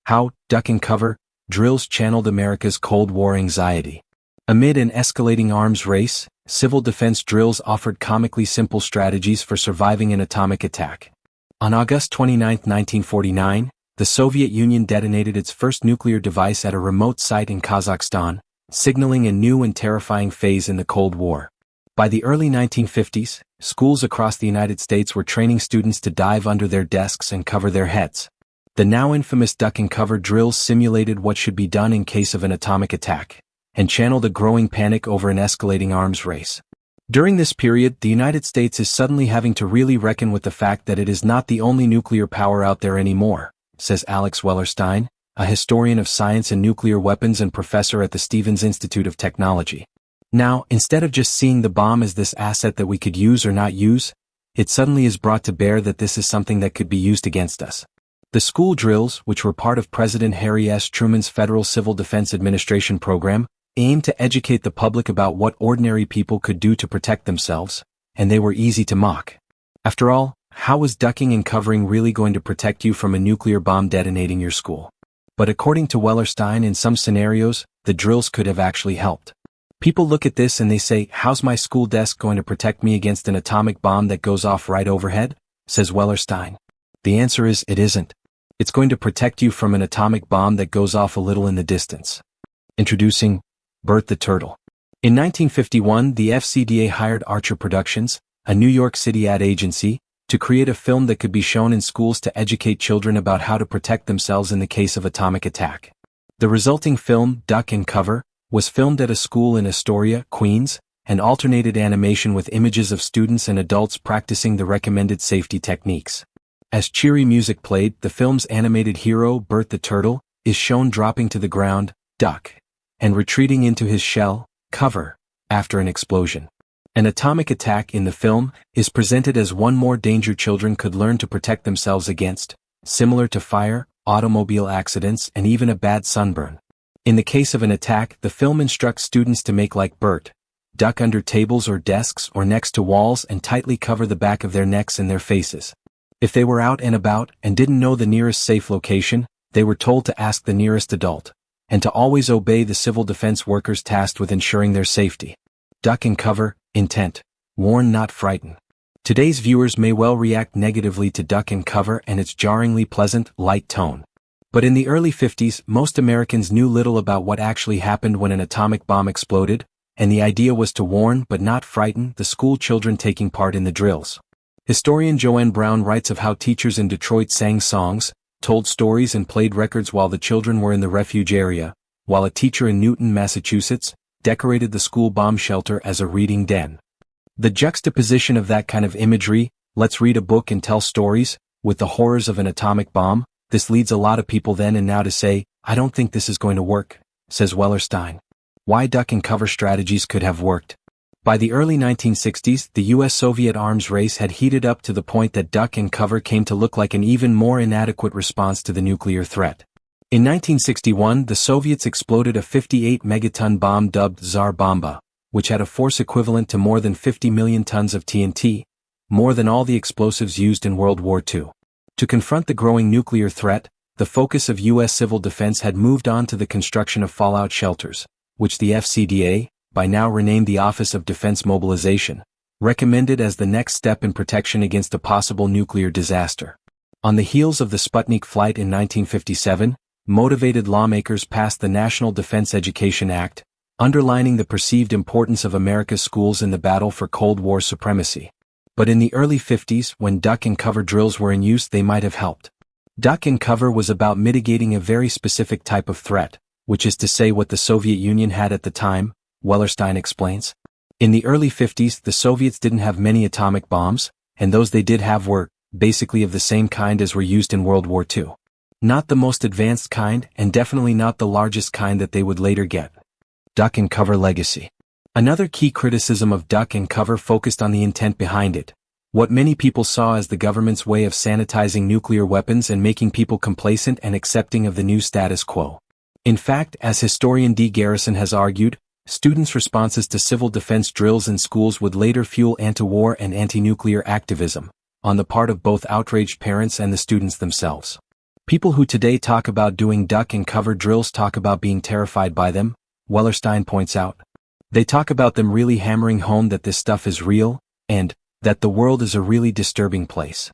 How duck and cover drills channeled America's Cold War anxiety. Amid an escalating arms race, civil defense drills offered comically simple strategies for surviving an atomic attack. On August 29, 1949, the Soviet Union detonated its first nuclear device at a remote site in Kazakhstan, signaling a new and terrifying phase in the Cold War. By the early 1950s, schools across the United States were training students to dive under their desks and cover their heads. The now infamous duck and cover drills simulated what should be done in case of an atomic attack, and channeled a growing panic over an escalating arms race. During this period, the United States is suddenly having to really reckon with the fact that it is not the only nuclear power out there anymore, says Alex Wellerstein, a historian of science and nuclear weapons and professor at the Stevens Institute of Technology. Now, instead of just seeing the bomb as this asset that we could use or not use, it suddenly is brought to bear that this is something that could be used against us. The school drills, which were part of President Harry S. Truman's Federal Civil Defense Administration program, aimed to educate the public about what ordinary people could do to protect themselves, and they were easy to mock. After all, how was ducking and covering really going to protect you from a nuclear bomb detonating your school? But according to Wellerstein, in some scenarios, the drills could have actually helped. People look at this and they say, how's my school desk going to protect me against an atomic bomb that goes off right overhead? Says Wellerstein. The answer is, it isn't. It's going to protect you from an atomic bomb that goes off a little in the distance. Introducing Bert the Turtle. In 1951, the FCDA hired Archer Productions, a New York City ad agency, to create a film that could be shown in schools to educate children about how to protect themselves in the case of atomic attack. The resulting film, Duck and Cover, was filmed at a school in Astoria, Queens, and alternated animation with images of students and adults practicing the recommended safety techniques. As cheery music played, the film's animated hero, Bert the Turtle, is shown dropping to the ground, duck, and retreating into his shell, cover, after an explosion. An atomic attack in the film is presented as one more danger children could learn to protect themselves against, similar to fire, automobile accidents, and even a bad sunburn. In the case of an attack, the film instructs students to make like Bert, duck under tables or desks or next to walls and tightly cover the back of their necks and their faces. If they were out and about and didn't know the nearest safe location, they were told to ask the nearest adult, and to always obey the civil defense workers tasked with ensuring their safety. Duck and cover, intent, warn not frighten. Today's viewers may well react negatively to Duck and Cover and its jarringly pleasant, light tone. But in the early 50s, most Americans knew little about what actually happened when an atomic bomb exploded, and the idea was to warn but not frighten the school children taking part in the drills. Historian Joanne Brown writes of how teachers in Detroit sang songs, told stories and played records while the children were in the refuge area, while a teacher in Newton, Massachusetts, decorated the school bomb shelter as a reading den. The juxtaposition of that kind of imagery, let's read a book and tell stories, with the horrors of an atomic bomb, this leads a lot of people then and now to say, I don't think this is going to work, says Wellerstein. Why duck and cover strategies could have worked. By the early 1960s, the US-Soviet arms race had heated up to the point that duck and cover came to look like an even more inadequate response to the nuclear threat. In 1961, the Soviets exploded a 58-megaton bomb dubbed Tsar Bomba, which had a force equivalent to more than 50 million tons of TNT, more than all the explosives used in World War II. To confront the growing nuclear threat, the focus of U.S. civil defense had moved on to the construction of fallout shelters, which the FCDA, by now renamed the Office of Defense Mobilization, recommended as the next step in protection against a possible nuclear disaster. On the heels of the Sputnik flight in 1957, motivated lawmakers passed the National Defense Education Act, underlining the perceived importance of America's schools in the battle for Cold War supremacy. But in the early 50s, when duck and cover drills were in use, they might have helped. Duck and cover was about mitigating a very specific type of threat, which is to say what the Soviet Union had at the time, Wellerstein explains. In the early 50s, the Soviets didn't have many atomic bombs, and those they did have were, basically of the same kind as were used in World War II. Not the most advanced kind, and definitely not the largest kind that they would later get. Duck and cover legacy. Another key criticism of duck and cover focused on the intent behind it, what many people saw as the government's way of sanitizing nuclear weapons and making people complacent and accepting of the new status quo. In fact, as historian D. Garrison has argued, students' responses to civil defense drills in schools would later fuel anti-war and anti-nuclear activism, on the part of both outraged parents and the students themselves. People who today talk about doing duck and cover drills talk about being terrified by them, Wellerstein points out. They talk about them really hammering home that this stuff is real, and that the world is a really disturbing place.